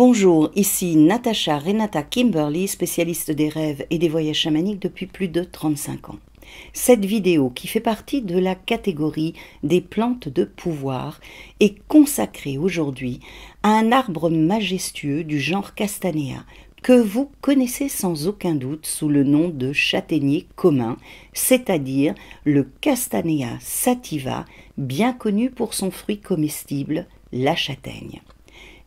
Bonjour, ici Natacha Renata Kimberly, spécialiste des rêves et des voyages chamaniques depuis plus de 35 ans. Cette vidéo, qui fait partie de la catégorie des plantes de pouvoir, est consacrée aujourd'hui à un arbre majestueux du genre Castanea, que vous connaissez sans aucun doute sous le nom de châtaignier commun, c'est-à-dire le Castanea sativa, bien connu pour son fruit comestible, la châtaigne.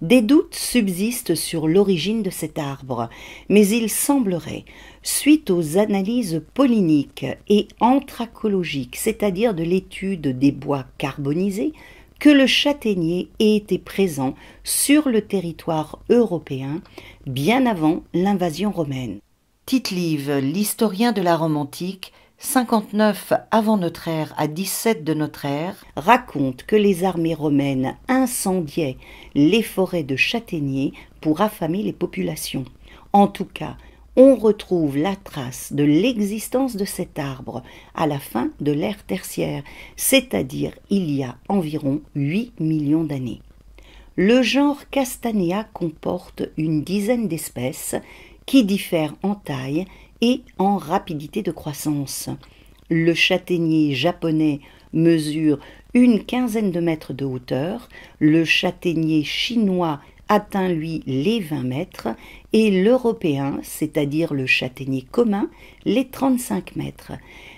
Des doutes subsistent sur l'origine de cet arbre, mais il semblerait, suite aux analyses polliniques et anthracologiques, c'est-à-dire de l'étude des bois carbonisés, que le châtaignier ait été présent sur le territoire européen bien avant l'invasion romaine. Tite-Live, l'historien de la Rome antique, 59 avant notre ère à 17 de notre ère, raconte que les armées romaines incendiaient les forêts de châtaigniers pour affamer les populations. En tout cas, on retrouve la trace de l'existence de cet arbre à la fin de l'ère tertiaire, c'est-à-dire il y a environ 8 millions d'années. Le genre Castanea comporte une dizaine d'espèces qui diffèrent en taille et en rapidité de croissance. Le châtaignier japonais mesure une quinzaine de mètres de hauteur, le châtaignier chinois atteint lui les 20 mètres et l'européen, c'est-à-dire le châtaignier commun, les 35 mètres.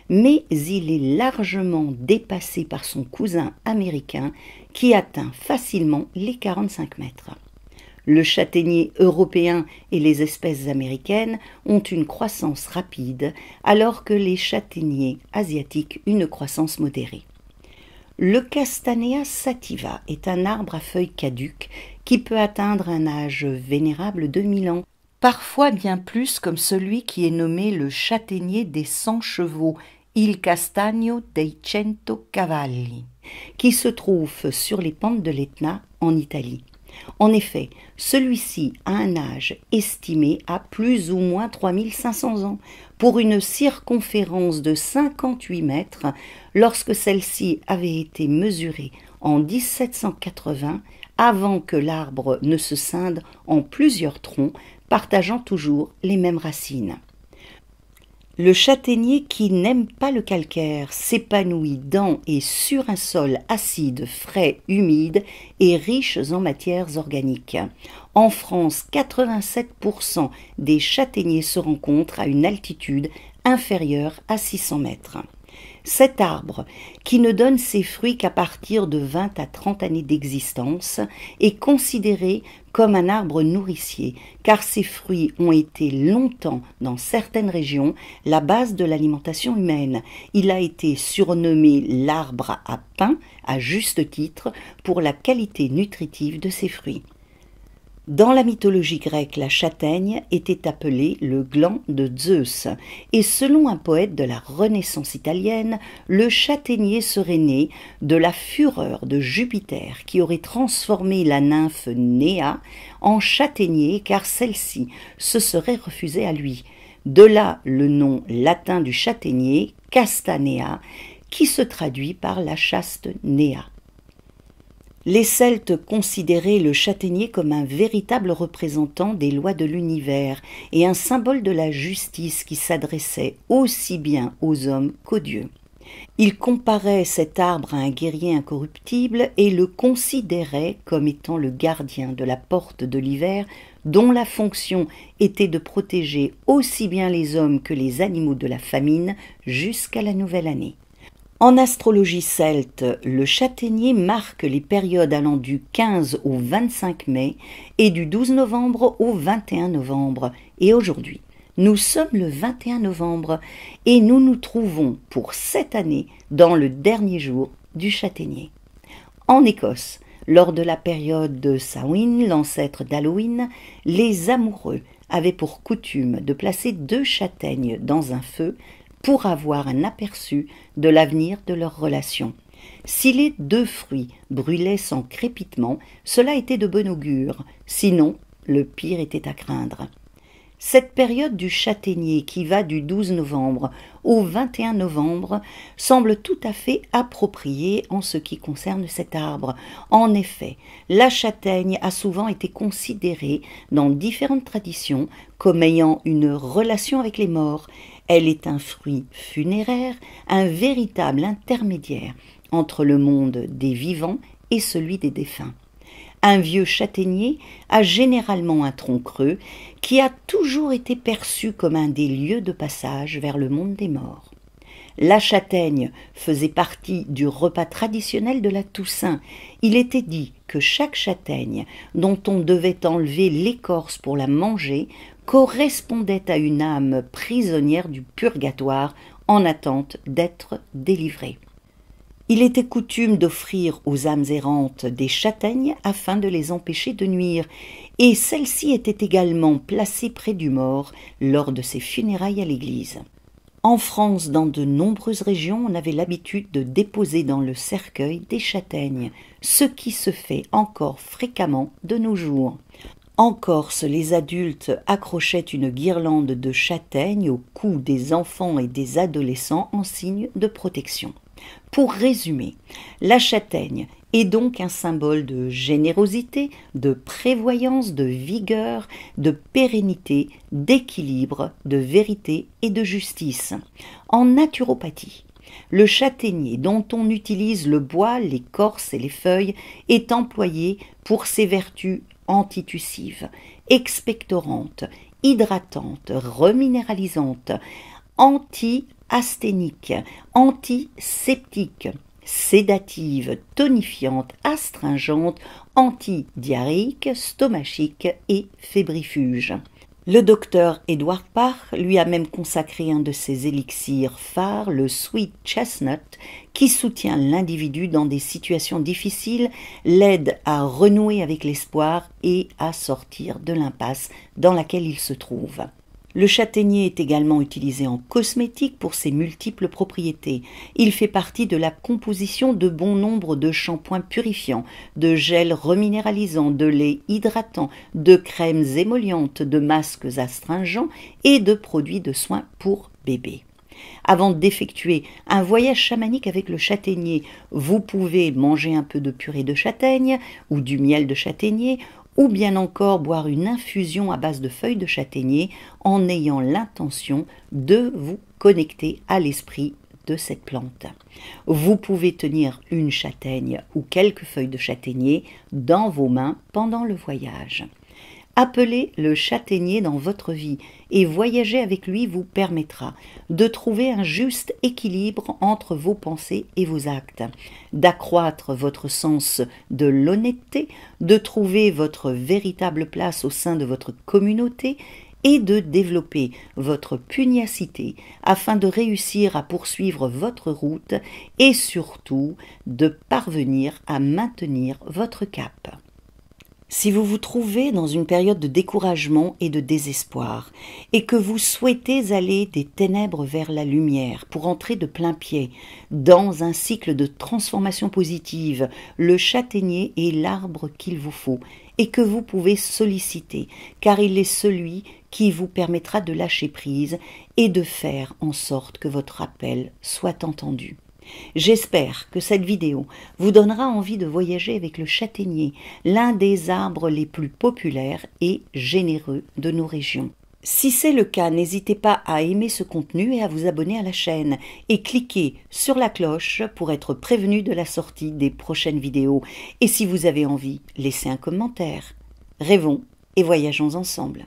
Mais il est largement dépassé par son cousin américain qui atteint facilement les 45 mètres. Le châtaignier européen et les espèces américaines ont une croissance rapide, alors que les châtaigniers asiatiques une croissance modérée. Le Castanea sativa est un arbre à feuilles caduques qui peut atteindre un âge vénérable de 1000 ans, parfois bien plus, comme celui qui est nommé le châtaignier des 100 chevaux, Il Castagno dei 100 Cavalli, qui se trouve sur les pentes de l'Etna en Italie. En effet, celui-ci a un âge estimé à plus ou moins 3500 ans, pour une circonférence de 58 mètres, lorsque celle-ci avait été mesurée en 1780, avant que l'arbre ne se scinde en plusieurs troncs, partageant toujours les mêmes racines. Le châtaignier qui n'aime pas le calcaire s'épanouit dans et sur un sol acide, frais, humide et riche en matières organiques. En France, 87% des châtaigniers se rencontrent à une altitude inférieure à 600 mètres. Cet arbre, qui ne donne ses fruits qu'à partir de 20 à 30 années d'existence, est considéré comme un arbre nourricier, car ses fruits ont été longtemps, dans certaines régions, la base de l'alimentation humaine. Il a été surnommé l'arbre à pain, à juste titre, pour la qualité nutritive de ses fruits. Dans la mythologie grecque, la châtaigne était appelée le gland de Zeus, et selon un poète de la Renaissance italienne, le châtaignier serait né de la fureur de Jupiter qui aurait transformé la nymphe Néa en châtaignier car celle-ci se serait refusée à lui. De là le nom latin du châtaignier, Castanea, qui se traduit par la chaste Néa. Les Celtes considéraient le châtaignier comme un véritable représentant des lois de l'univers et un symbole de la justice qui s'adressait aussi bien aux hommes qu'aux dieux. Ils comparaient cet arbre à un guerrier incorruptible et le considéraient comme étant le gardien de la porte de l'hiver, dont la fonction était de protéger aussi bien les hommes que les animaux de la famine jusqu'à la nouvelle année. En astrologie celte, le châtaignier marque les périodes allant du 15 au 25 mai et du 12 novembre au 21 novembre. Et aujourd'hui, nous sommes le 21 novembre et nous nous trouvons pour cette année dans le dernier jour du châtaignier. En Écosse, lors de la période de Samhain, l'ancêtre d'Halloween, les amoureux avaient pour coutume de placer 2 châtaignes dans un feu pour avoir un aperçu de l'avenir de leur relation. Si les 2 fruits brûlaient sans crépitement, cela était de bon augure, sinon le pire était à craindre. Cette période du châtaignier qui va du 12 novembre au 21 novembre semble tout à fait appropriée en ce qui concerne cet arbre. En effet, la châtaigne a souvent été considérée dans différentes traditions comme ayant une relation avec les morts. Elle est un fruit funéraire, un véritable intermédiaire entre le monde des vivants et celui des défunts. Un vieux châtaignier a généralement un tronc creux qui a toujours été perçu comme un des lieux de passage vers le monde des morts. La châtaigne faisait partie du repas traditionnel de la Toussaint. Il était dit que chaque châtaigne, dont on devait enlever l'écorce pour la manger, correspondait à une âme prisonnière du purgatoire en attente d'être délivrée. Il était coutume d'offrir aux âmes errantes des châtaignes afin de les empêcher de nuire, et celles-ci étaient également placées près du mort lors de ses funérailles à l'église. En France, dans de nombreuses régions, on avait l'habitude de déposer dans le cercueil des châtaignes, ce qui se fait encore fréquemment de nos jours. En Corse, les adultes accrochaient une guirlande de châtaignes au cou des enfants et des adolescents en signe de protection. Pour résumer, la châtaigne est donc un symbole de générosité, de prévoyance, de vigueur, de pérennité, d'équilibre, de vérité et de justice. En naturopathie, le châtaignier, dont on utilise le bois, l'écorce et les feuilles, est employé pour ses vertus antitussives, expectorantes, hydratantes, reminéralisantes, anti-asthéniques, antiseptiques, sédatives, tonifiantes, astringentes, antidiarrhéiques, stomachiques et fébrifuges. Le docteur Edward Parr lui a même consacré un de ses élixirs phares, le Sweet Chestnut, qui soutient l'individu dans des situations difficiles, l'aide à renouer avec l'espoir et à sortir de l'impasse dans laquelle il se trouve. Le châtaignier est également utilisé en cosmétique pour ses multiples propriétés. Il fait partie de la composition de bon nombre de shampoings purifiants, de gels reminéralisants, de laits hydratants, de crèmes émollientes, de masques astringents et de produits de soins pour bébés. Avant d'effectuer un voyage chamanique avec le châtaignier, vous pouvez manger un peu de purée de châtaigne ou du miel de châtaignier, ou bien encore boire une infusion à base de feuilles de châtaignier en ayant l'intention de vous connecter à l'esprit de cette plante. Vous pouvez tenir une châtaigne ou quelques feuilles de châtaignier dans vos mains pendant le voyage. Appelez le châtaignier dans votre vie et voyager avec lui vous permettra de trouver un juste équilibre entre vos pensées et vos actes, d'accroître votre sens de l'honnêteté, de trouver votre véritable place au sein de votre communauté et de développer votre pugnacité afin de réussir à poursuivre votre route et surtout de parvenir à maintenir votre cap. Si vous vous trouvez dans une période de découragement et de désespoir, et que vous souhaitez aller des ténèbres vers la lumière pour entrer de plein pied dans un cycle de transformation positive, le châtaignier est l'arbre qu'il vous faut et que vous pouvez solliciter, car il est celui qui vous permettra de lâcher prise et de faire en sorte que votre appel soit entendu. J'espère que cette vidéo vous donnera envie de voyager avec le châtaignier, l'un des arbres les plus populaires et généreux de nos régions. Si c'est le cas, n'hésitez pas à aimer ce contenu et à vous abonner à la chaîne et cliquez sur la cloche pour être prévenu de la sortie des prochaines vidéos. Et si vous avez envie, laissez un commentaire. Rêvons et voyageons ensemble.